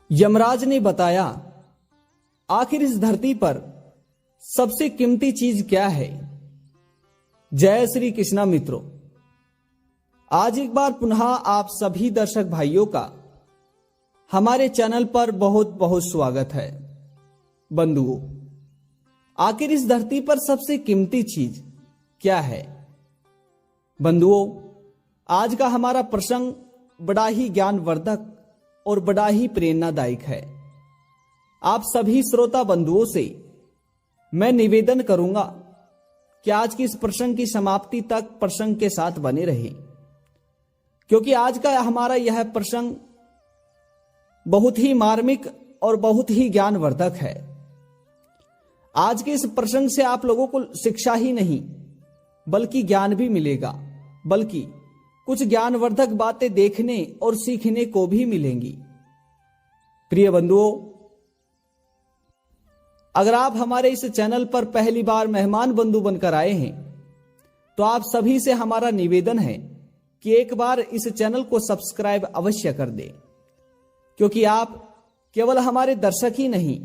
यमराज ने बताया, आखिर इस धरती पर सबसे कीमती चीज क्या है। जय श्री कृष्णा मित्रों, आज एक बार पुनः आप सभी दर्शक भाइयों का हमारे चैनल पर बहुत बहुत स्वागत है। बंधुओं, आखिर इस धरती पर सबसे कीमती चीज क्या है। बंधुओं, आज का हमारा प्रसंग बड़ा ही ज्ञानवर्धक और बड़ा ही प्रेरणादायक है। आप सभी श्रोता बंधुओं से मैं निवेदन करूंगा कि आज की इस प्रसंग की समाप्ति तक प्रसंग के साथ बने रहें, क्योंकि आज का हमारा यह प्रसंग बहुत ही मार्मिक और बहुत ही ज्ञानवर्धक है। आज के इस प्रसंग से आप लोगों को शिक्षा ही नहीं बल्कि ज्ञान भी मिलेगा, बल्कि कुछ ज्ञानवर्धक बातें देखने और सीखने को भी मिलेंगी। प्रिय बंधुओं, अगर आप हमारे इस चैनल पर पहली बार मेहमान बंधु बनकर आए हैं तो आप सभी से हमारा निवेदन है कि एक बार इस चैनल को सब्सक्राइब अवश्य कर दें, क्योंकि आप केवल हमारे दर्शक ही नहीं,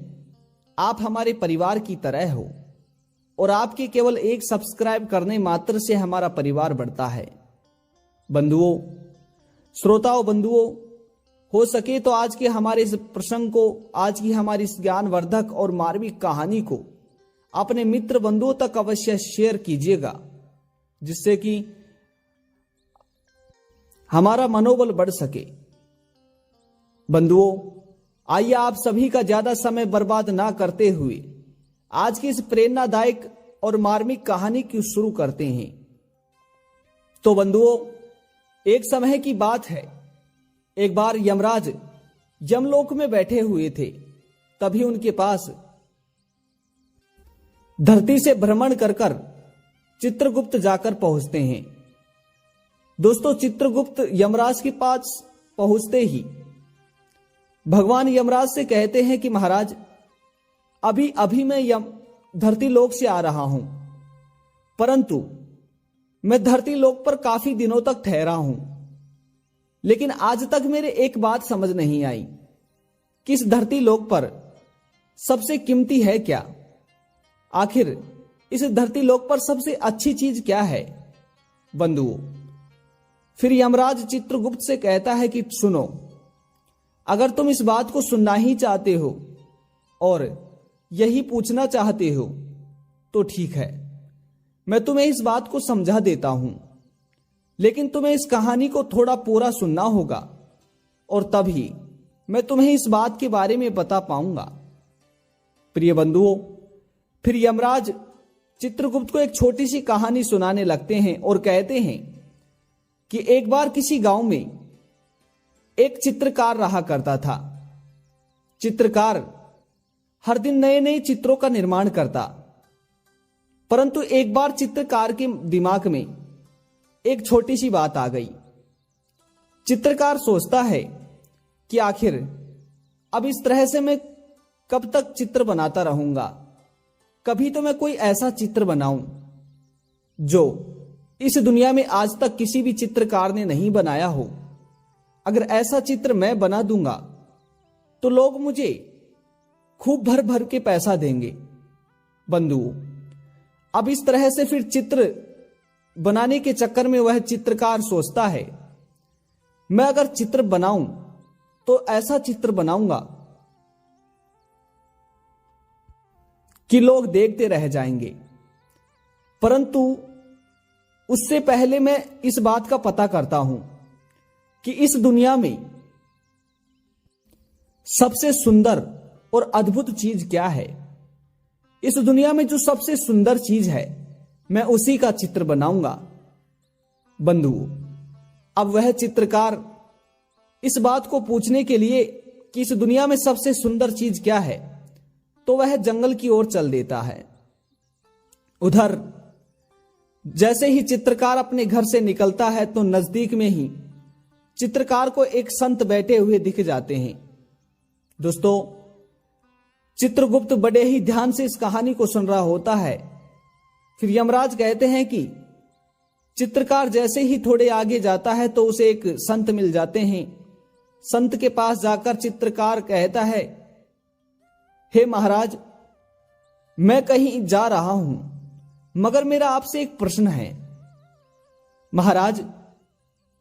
आप हमारे परिवार की तरह हो और आपके केवल एक सब्सक्राइब करने मात्र से हमारा परिवार बढ़ता है। बंधुओं, श्रोताओं बंधुओं, हो सके तो आज के हमारे इस प्रसंग को, आज की हमारी इस ज्ञानवर्धक और मार्मिक कहानी को अपने मित्र बंधुओं तक अवश्य शेयर कीजिएगा, जिससे कि हमारा मनोबल बढ़ सके। बंधुओं, आइए आप सभी का ज्यादा समय बर्बाद ना करते हुए आज की इस प्रेरणादायक और मार्मिक कहानी की शुरू करते हैं। तो बंधुओं, एक समय की बात है, एक बार यमराज यमलोक में बैठे हुए थे। तभी उनके पास धरती से भ्रमण कर कर चित्रगुप्त जाकर पहुंचते हैं। दोस्तों, चित्रगुप्त यमराज के पास पहुंचते ही भगवान यमराज से कहते हैं कि महाराज, अभी अभी मैं धरती लोक से आ रहा हूं, परंतु मैं धरती लोक पर काफी दिनों तक ठहरा हूं, लेकिन आज तक मेरे एक बात समझ नहीं आई कि इस धरती लोक पर सबसे कीमती है क्या। आखिर इस धरती लोक पर सबसे अच्छी चीज क्या है। बंधुओं, फिर यमराज चित्रगुप्त से कहता है कि सुनो, अगर तुम इस बात को सुनना ही चाहते हो और यही पूछना चाहते हो तो ठीक है, मैं तुम्हें इस बात को समझा देता हूं, लेकिन तुम्हें इस कहानी को थोड़ा पूरा सुनना होगा और तभी मैं तुम्हें इस बात के बारे में बता पाऊंगा। प्रिय बंधुओं, फिर यमराज चित्रगुप्त को एक छोटी सी कहानी सुनाने लगते हैं और कहते हैं कि एक बार किसी गांव में एक चित्रकार रहा करता था। चित्रकार हर दिन नए नए चित्रों का निर्माण करता, परंतु एक बार चित्रकार के दिमाग में एक छोटी सी बात आ गई। चित्रकार सोचता है कि आखिर अब इस तरह से मैं कब तक चित्र बनाता रहूंगा, कभी तो मैं कोई ऐसा चित्र बनाऊं जो इस दुनिया में आज तक किसी भी चित्रकार ने नहीं बनाया हो। अगर ऐसा चित्र मैं बना दूंगा तो लोग मुझे खूब भर भर के पैसा देंगे। बंधुओं, अब इस तरह से फिर चित्र बनाने के चक्कर में वह चित्रकार सोचता है, मैं अगर चित्र बनाऊं तो ऐसा चित्र बनाऊंगा कि लोग देखते रह जाएंगे। परंतु उससे पहले मैं इस बात का पता करता हूं कि इस दुनिया में सबसे सुंदर और अद्भुत चीज क्या है। इस दुनिया में जो सबसे सुंदर चीज है, मैं उसी का चित्र बनाऊंगा। बंधुओं, अब वह चित्रकार इस बात को पूछने के लिए कि इस दुनिया में सबसे सुंदर चीज क्या है, तो वह जंगल की ओर चल देता है। उधर जैसे ही चित्रकार अपने घर से निकलता है तो नजदीक में ही चित्रकार को एक संत बैठे हुए दिख जाते हैं। दोस्तों, चित्रगुप्त बड़े ही ध्यान से इस कहानी को सुन रहा होता है। फिर यमराज कहते हैं कि चित्रकार जैसे ही थोड़े आगे जाता है तो उसे एक संत मिल जाते हैं। संत के पास जाकर चित्रकार कहता है, हे महाराज, मैं कहीं जा रहा हूं, मगर मेरा आपसे एक प्रश्न है। महाराज,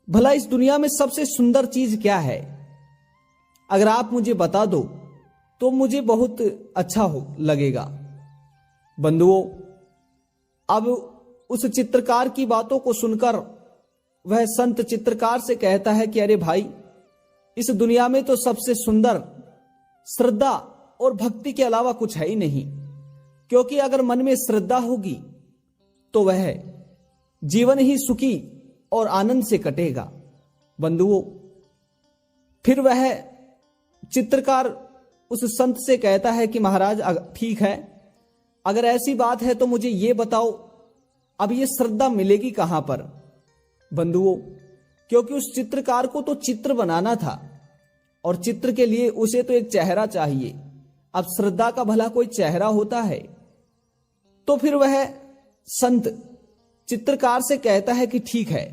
भला इस दुनिया में सबसे सुंदर चीज क्या है? अगर आप मुझे बता दो तो मुझे बहुत अच्छा लगेगा। बंधुओं, अब उस चित्रकार की बातों को सुनकर वह संत चित्रकार से कहता है कि अरे भाई, इस दुनिया में तो सबसे सुंदर श्रद्धा और भक्ति के अलावा कुछ है ही नहीं, क्योंकि अगर मन में श्रद्धा होगी तो वह जीवन ही सुखी और आनंद से कटेगा। बंधुओं, फिर वह चित्रकार उस संत से कहता है कि महाराज, ठीक है, अगर ऐसी बात है तो मुझे ये बताओ, अब ये श्रद्धा मिलेगी कहां पर? बंधुओं, क्योंकि उस चित्रकार को तो चित्र बनाना था और चित्र के लिए उसे तो एक चेहरा चाहिए। अब श्रद्धा का भला कोई चेहरा होता है? तो फिर वह संत चित्रकार से कहता है कि ठीक है,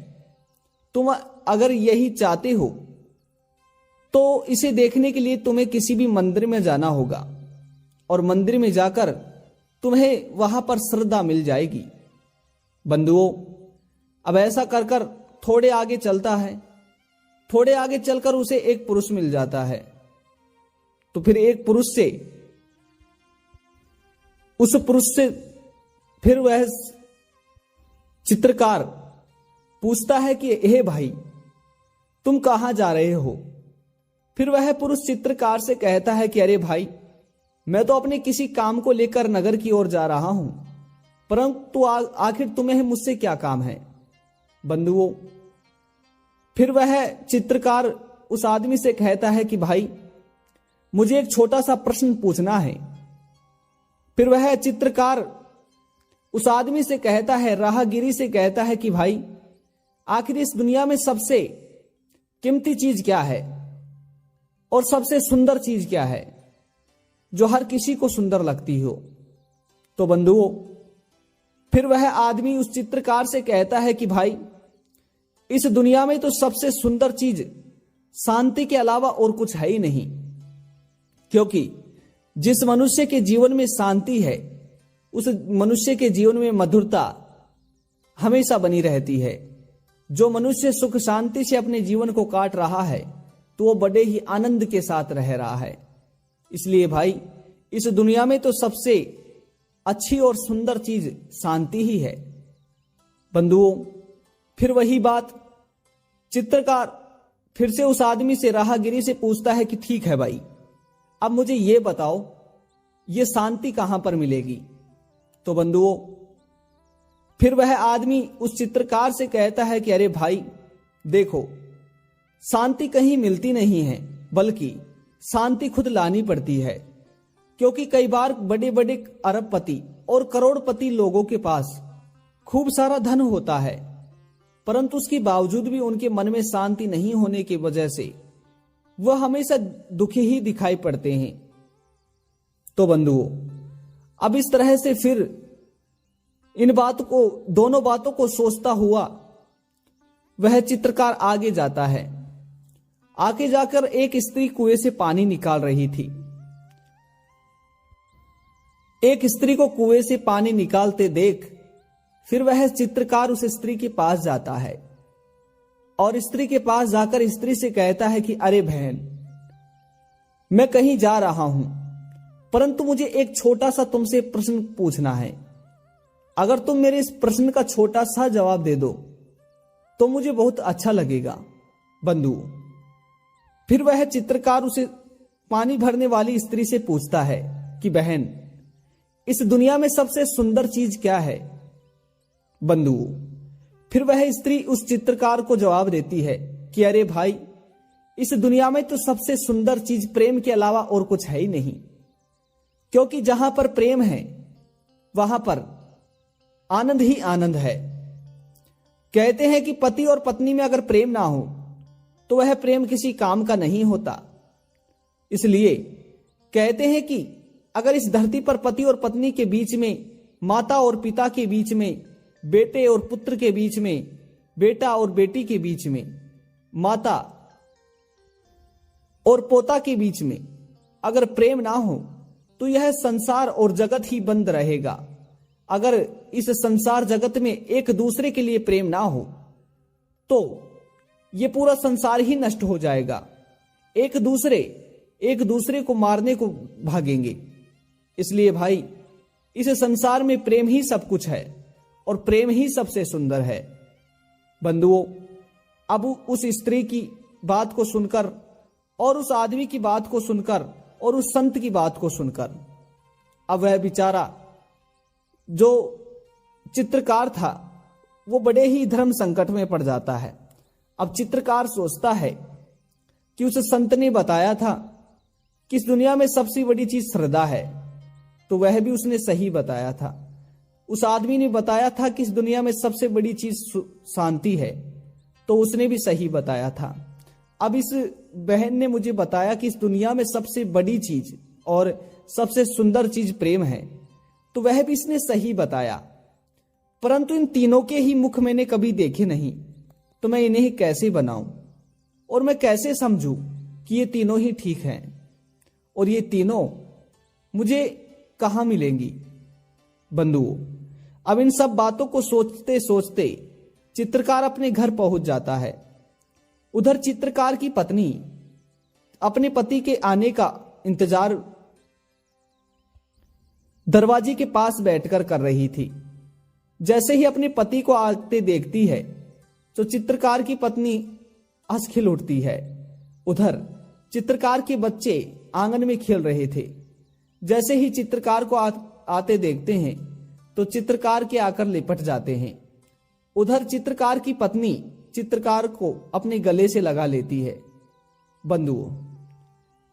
तुम अगर यही चाहते हो तो इसे देखने के लिए तुम्हें किसी भी मंदिर में जाना होगा और मंदिर में जाकर तुम्हें वहां पर श्रद्धा मिल जाएगी। बंधुओं, अब ऐसा कर कर थोड़े आगे चलता है। थोड़े आगे चलकर उसे एक पुरुष मिल जाता है। तो फिर एक पुरुष से, उस पुरुष से फिर वह चित्रकार पूछता है कि हे भाई, तुम कहां जा रहे हो? फिर वह पुरुष चित्रकार से कहता है कि अरे भाई, मैं तो अपने किसी काम को लेकर नगर की ओर जा रहा हूं, परंतु आखिर तुम्हें मुझसे क्या काम है? बंधुओं, फिर वह चित्रकार उस आदमी से कहता है कि भाई, मुझे एक छोटा सा प्रश्न पूछना है। फिर वह चित्रकार उस आदमी से कहता है, राहगीरी से कहता है कि भाई, आखिर इस दुनिया में सबसे कीमती चीज क्या है और सबसे सुंदर चीज क्या है जो हर किसी को सुंदर लगती हो? तो बंधुओं, फिर वह आदमी उस चित्रकार से कहता है कि भाई, इस दुनिया में तो सबसे सुंदर चीज शांति के अलावा और कुछ है ही नहीं, क्योंकि जिस मनुष्य के जीवन में शांति है, उस मनुष्य के जीवन में मधुरता हमेशा बनी रहती है। जो मनुष्य सुख शांति से अपने जीवन को काट रहा है तो वो बड़े ही आनंद के साथ रह रहा है। इसलिए भाई, इस दुनिया में तो सबसे अच्छी और सुंदर चीज शांति ही है। बंधुओं, फिर वही बात चित्रकार फिर से उस आदमी से, राहगीरी से पूछता है कि ठीक है भाई, अब मुझे ये बताओ, ये शांति कहां पर मिलेगी? तो बंधुओं, फिर वह आदमी उस चित्रकार से कहता है कि अरे भाई देखो, शांति कहीं मिलती नहीं है, बल्कि शांति खुद लानी पड़ती है। क्योंकि कई बार बड़े बड़े अरबपति और करोड़पति लोगों के पास खूब सारा धन होता है, परंतु उसके बावजूद भी उनके मन में शांति नहीं होने की वजह से वह हमेशा दुखी ही दिखाई पड़ते हैं। तो बंधुओं, अब इस तरह से फिर इन बातों को, दोनों बातों को सोचता हुआ वह चित्रकार आगे जाता है। आगे जाकर एक स्त्री कुएं से पानी निकाल रही थी। एक स्त्री को कुएं से पानी निकालते देख फिर वह चित्रकार उस स्त्री के पास जाता है और स्त्री के पास जाकर स्त्री से कहता है कि अरे बहन, मैं कहीं जा रहा हूं, परंतु मुझे एक छोटा सा तुमसे प्रश्न पूछना है। अगर तुम मेरे इस प्रश्न का छोटा सा जवाब दे दो तो मुझे बहुत अच्छा लगेगा। बंधु, फिर वह चित्रकार उसे पानी भरने वाली स्त्री से पूछता है कि बहन, इस दुनिया में सबसे सुंदर चीज क्या है? बंधु, फिर वह स्त्री उस चित्रकार को जवाब देती है कि अरे भाई, इस दुनिया में तो सबसे सुंदर चीज प्रेम के अलावा और कुछ है ही नहीं, क्योंकि जहां पर प्रेम है वहां पर आनंद ही आनंद है। कहते हैं कि पति और पत्नी में अगर प्रेम ना हो तो वह प्रेम किसी काम का नहीं होता। इसलिए कहते हैं कि अगर इस धरती पर पति और पत्नी के बीच में, माता और पिता के बीच में, बेटे और पुत्र के बीच में, बेटा और बेटी के बीच में, माता और पोता के बीच में अगर प्रेम ना हो तो यह संसार और जगत ही बंद रहेगा। अगर इस संसार जगत में एक दूसरे के लिए प्रेम ना हो तो ये पूरा संसार ही नष्ट हो जाएगा। एक दूसरे को मारने को भागेंगे। इसलिए भाई, इस संसार में प्रेम ही सब कुछ है और प्रेम ही सबसे सुंदर है। बंधुओं, अब उस स्त्री की बात को सुनकर और उस आदमी की बात को सुनकर और उस संत की बात को सुनकर अब वह बेचारा जो चित्रकार था वो बड़े ही धर्म संकट में पड़ जाता है। अब चित्रकार सोचता है कि उस संत ने बताया था कि इस दुनिया में सबसे बड़ी चीज श्रद्धा है, तो वह भी उसने सही बताया था। उस आदमी ने बताया था कि इस दुनिया में सबसे बड़ी चीज शांति है, तो उसने भी सही बताया था। अब इस बहन ने मुझे बताया कि इस दुनिया में सबसे बड़ी चीज और सबसे सुंदर चीज प्रेम है, तो वह भी इसने सही बताया। परंतु इन तीनों के ही मुख मैंने कभी देखे नहीं, तो मैं इन्हें कैसे बनाऊं और मैं कैसे समझूं कि ये तीनों ही ठीक हैं और ये तीनों मुझे कहां मिलेंगी। बंधुओं, अब इन सब बातों को सोचते सोचते चित्रकार अपने घर पहुंच जाता है। उधर चित्रकार की पत्नी अपने पति के आने का इंतजार दरवाजे के पास बैठकर कर रही थी। जैसे ही अपने पति को आते देखती है तो चित्रकार की पत्नी हंस खिल उठती है। उधर चित्रकार के बच्चे आंगन में खेल रहे थे। जैसे ही चित्रकार को आते देखते हैं तो चित्रकार के आकर लिपट जाते हैं। उधर चित्रकार की पत्नी चित्रकार को अपने गले से लगा लेती है। बंधुओं,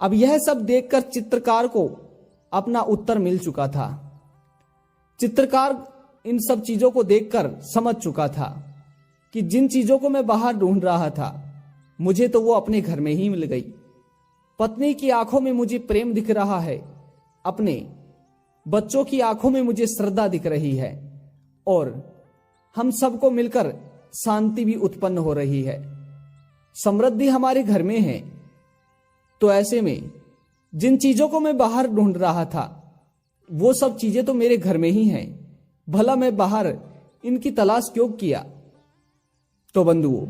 अब यह सब देखकर चित्रकार को अपना उत्तर मिल चुका था। चित्रकार इन सब चीजों को देखकर समझ चुका था कि जिन चीजों को मैं बाहर ढूंढ रहा था मुझे तो वो अपने घर में ही मिल गई। पत्नी की आंखों में मुझे प्रेम दिख रहा है, अपने बच्चों की आंखों में मुझे श्रद्धा दिख रही है और हम सबको मिलकर शांति भी उत्पन्न हो रही है। समृद्धि हमारे घर में है। तो ऐसे में जिन चीजों को मैं बाहर ढूंढ रहा था वो सब चीजें तो मेरे घर में ही हैं, भला मैं बाहर इनकी तलाश क्यों किया। तो बंधुओं,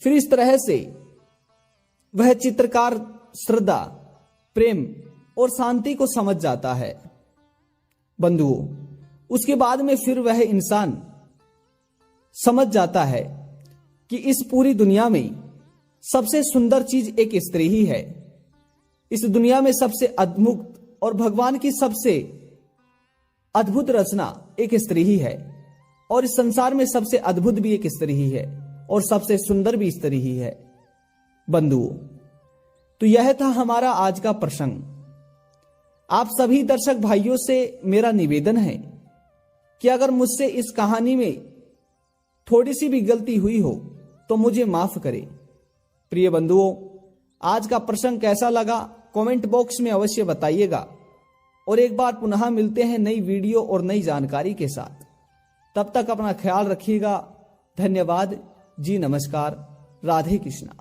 फिर इस तरह से वह चित्रकार श्रद्धा, प्रेम और शांति को समझ जाता है। बंधुओं, उसके बाद में फिर वह इंसान समझ जाता है कि इस पूरी दुनिया में सबसे सुंदर चीज एक स्त्री ही है। इस दुनिया में सबसे अद्भुत और भगवान की सबसे अद्भुत रचना एक स्त्री ही है और इस संसार में सबसे अद्भुत भी एक स्त्री ही है और सबसे सुंदर भी स्त्री ही है। बंधुओं, तो यह था हमारा आज का प्रसंग। आप सभी दर्शक भाइयों से मेरा निवेदन है कि अगर मुझसे इस कहानी में थोड़ी सी भी गलती हुई हो तो मुझे माफ करें। प्रिय बंधुओं, आज का प्रसंग कैसा लगा कमेंट बॉक्स में अवश्य बताइएगा और एक बार पुनः मिलते हैं नई वीडियो और नई जानकारी के साथ। तब तक अपना ख्याल रखिएगा। धन्यवाद जी, नमस्कार, राधे कृष्णा।